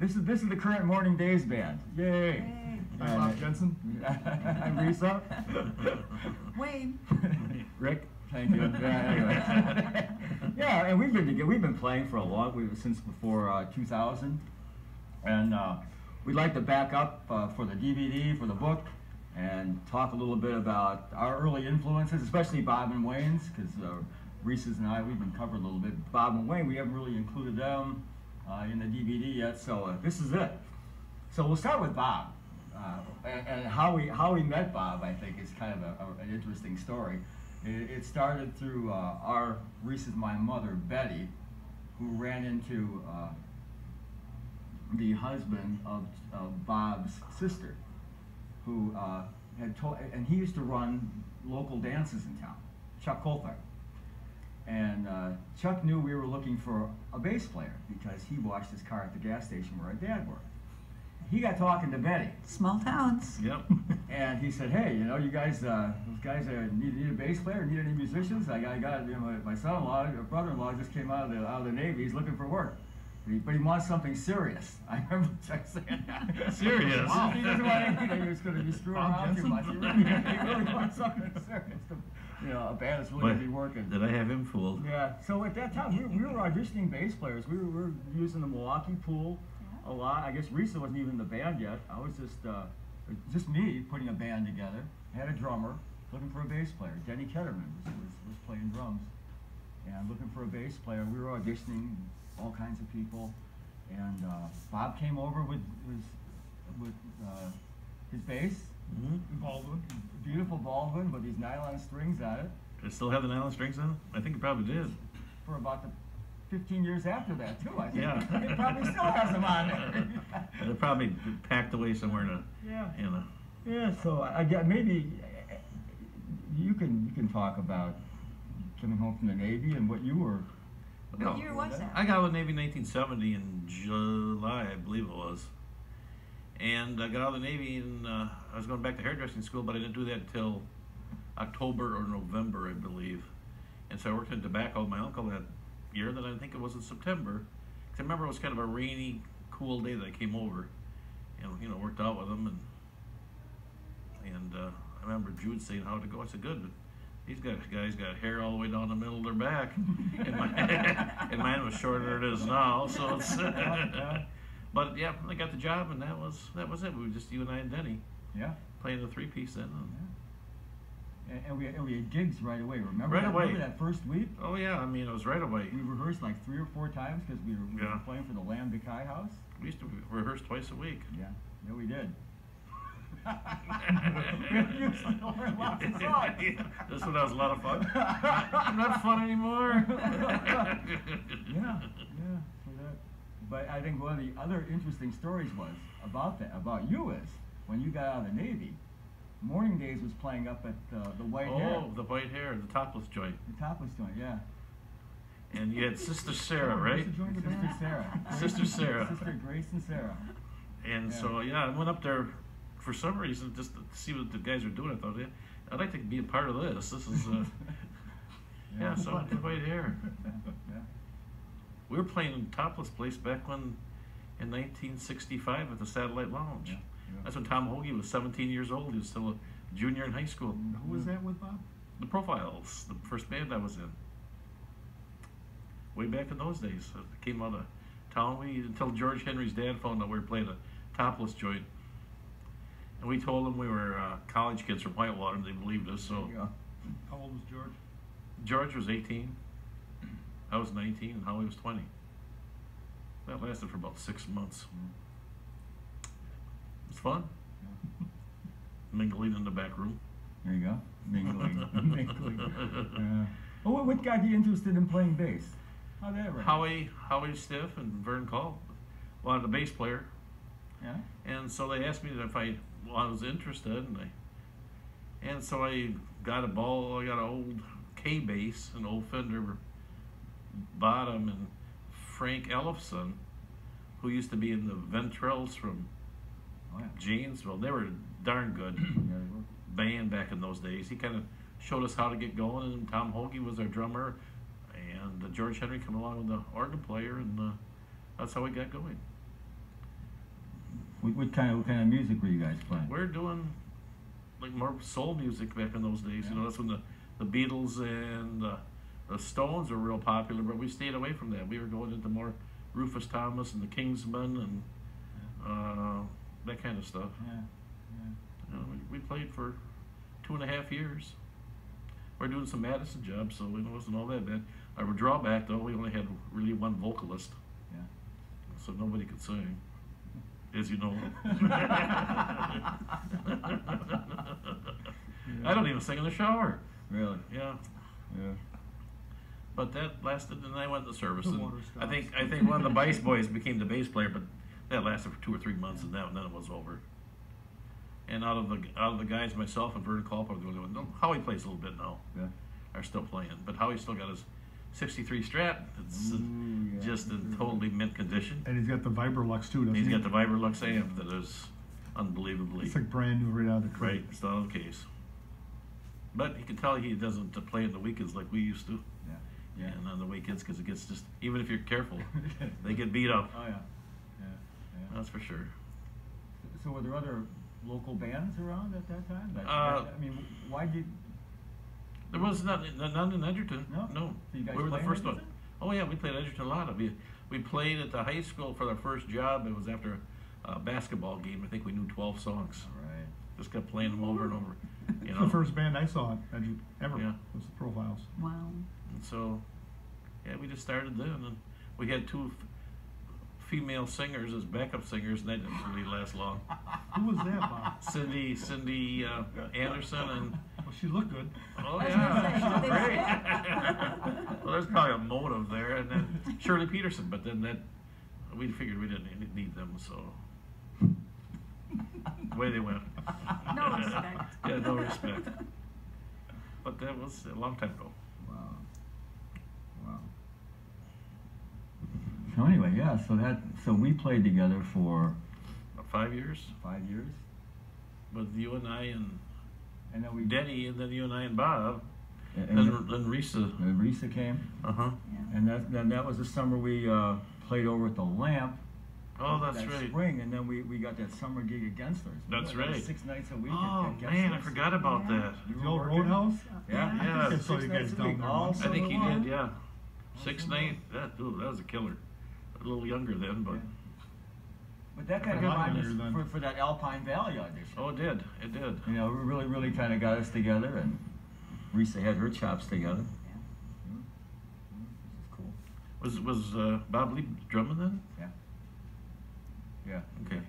This is the current Mourning Dayze band. Yay! Hey. I'm Bob Jensen. I'm Risa. Wayne. Rick. Thank you. Yeah, anyway. Yeah, and we've been playing for a long since before 2000, and we'd like to back up for the DVD, for the book, and talk a little bit about our early influences, especially Bob and Wayne's, because Reese's and I, we've been covered a little bit. Bob and Wayne, we haven't really included them in the DVD yet, so this is it. So we'll start with Bob, and how we met Bob, I think, is kind of an interesting story. It started through our Reese's, my mother, Betty, who ran into the husband of Bob's sister, who had told, and he used to run local dances in town, Chuck Colthart. And Chuck knew we were looking for a bass player because he washed his car at the gas station where our dad worked. He got talking to Betty. Small towns. Yep. And he said, "Hey, you know, you guys, those guys need a bass player, need any musicians? I got you know, my son-in-law, brother-in-law just came out of the Navy. He's looking for work, but he wants something serious." I remember Chuck saying that. Serious? Wow. He doesn't want anything he was going to be screwing around too much. He really wants something serious. You know, a band that's really going to be working. Did I have him fooled? Yeah. So at that time, we were auditioning bass players. We were using the Milwaukee pool a lot. I guess Risa wasn't even in the band yet. I was just me putting a band together. I had a drummer, looking for a bass player. Denny Ketterman was playing drums, and looking for a bass player. We were auditioning all kinds of people, and Bob came over with his bass. Mm-hmm. Baldwin, beautiful Baldwin with these nylon strings on it. Did it still have the nylon strings on it? I think it probably did. For about the 15 years after that, too, I think. Yeah. It probably still has them on there. They're probably packed away somewhere in a. Yeah. In a. Yeah. So I guess maybe you can talk about coming home from the Navy and what you were. What year was that? I got out of the Navy in 1970 in July, I believe it was. And I got out of the Navy, and I was going back to hairdressing school, but I didn't do that until October or November, I believe. And so I worked in tobacco with my uncle that year. Then I think it was in September, because I remember it was kind of a rainy, cool day that I came over, and worked out with him, and I remember Jude saying how'd it go. I said good, but these guys got hair all the way down the middle of their back, and mine was shorter than it is now. So it's. But yeah, I got the job, and that was it. We were just you and I and Denny. Yeah. Playing the three-piece then. Yeah. And we had gigs right away. Remember Remember that first week? Oh yeah, I mean it was right away. We rehearsed like 3 or 4 times because we were playing for the Lamb Decay House. We used to rehearse twice a week. Yeah, we did. We used to learn lots of songs. This one was a lot of fun. Not fun anymore. Yeah. But I think one of the other interesting stories was about you is when you got out of the Navy, Mourning Dayze was playing up at the White Hare. Oh, the White Hare, the Topless joint. The Topless joint, yeah. And you had Sister Sarah, right? Sister Sarah. Sister Sarah. Sister Grace and Sarah. And so I went up there for some reason just to see what the guys were doing. I thought, I'd like to be a part of this. This is so the White Hare. Yeah. We were playing in Topless Place back when, in 1965 at the Satellite Lounge. Yeah. That's when Tom Hoagie was 17 years old. He was still a junior in high school. Who was that with, Bob? The Profiles, the first band I was in. Way back in those days. It came out of town. Until George Henry's dad found out we were playing a Topless joint. And we told them we were college kids from Whitewater, and they believed us. So. Yeah. How old was George? George was 18. I was 19 and Howie was 20. That lasted for about 6 months. It was fun. Mingling in the back room. There you go. Mingling. Well, what got you interested in playing bass? How'd that work? Howie Stiff and Vern Call wanted a bass player. Yeah. And so they asked me if I was interested, and so I got an old K bass, an old Fender bottom, and Frank Ellefson, who used to be in the Ventrells from Janesville. They were darn good band back in those days. He kind of showed us how to get going, and Tom Hoagie was our drummer, and George Henry came along with the organ player, and that's how we got going. What kind of music were you guys playing? We're doing like more soul music back in those days. Yeah. You know, that's when the Beatles and the Stones were real popular, but we stayed away from that. We were going into more Rufus Thomas and the Kingsmen and that kind of stuff. Yeah. You know, we played for 2.5 years. We're doing some Madison jobs, so it wasn't all that bad. Our drawback, though, we only had really one vocalist, Yeah. so nobody could sing, as you know. I don't even sing in the shower. Really? Yeah. Yeah. But that lasted, and I went to service. The And water I stops. think one of the bass boys became the bass player, but that lasted for 2 or 3 months, and then it was over. And out of the guys, myself and Vernon Culp are the only one. No, Howie plays a little bit now. Yeah. Are still playing, but Howie's still got his '63 Strat. It's Ooh, yeah. just in totally mint condition. And he's got the Vibrolux too, doesn't He's he? got the Vibrolux amp that is unbelievably It's like brand new right out of the right. crate. It's not on the case. But you can tell he doesn't play in the weekends like we used to. Yeah. And on the weekends, because it gets just, even if you're careful, they get beat up. Oh, yeah. Yeah. That's for sure. So were there other local bands around at that time? Uh, I mean, why did... There was none in Edgerton. No? No. So you guys We were the play in first one. Edgerton? Oh yeah, we played Edgerton a lot. We played at the high school for our first job. It was after a basketball game. I think we knew 12 songs. Right. Just kept playing them over and over. You It's know. the first band I saw ever Yeah. was the Profiles. Wow. And so, yeah, we just started then, and we had two female singers as backup singers, and that didn't really last long. Who was that, Bob? Cindy Anderson and. Well, she looked good. Oh I was gonna say, yeah, they great. Well, there's probably a motive there, and then Shirley Peterson. But then we figured we didn't need them, so away they went. No respect. Yeah, no respect. But that was a long time ago. Wow. Wow. So anyway, yeah, so we played together for About 5 years 5 years. with you and I and And then we... Denny, and then you and I and Bob, And then Risa. Risa came. Uh-huh. Yeah. And that was the summer we played over at the Lamp. Oh, that's that right. spring, and then we got that summer gig at Gensler's. That's Remember? That was right. 6 nights a week Oh at man, I Gensler's. forgot about Yeah. that. You The were old working? Roadhouse? Yeah. Yeah. I think I saw 6 you nights guys a down week, there all once. I think summer you long. did, yeah. 6 nights. That was a killer. A little younger then, but Yeah. But that kind of A lot reminded younger us then. for that Alpine Valley audition. oh, it did. It did. You know, it really kind of got us together, and Risa had her chops together. This is cool. Was Bob Lee drumming then? Yeah. Yeah. Okay.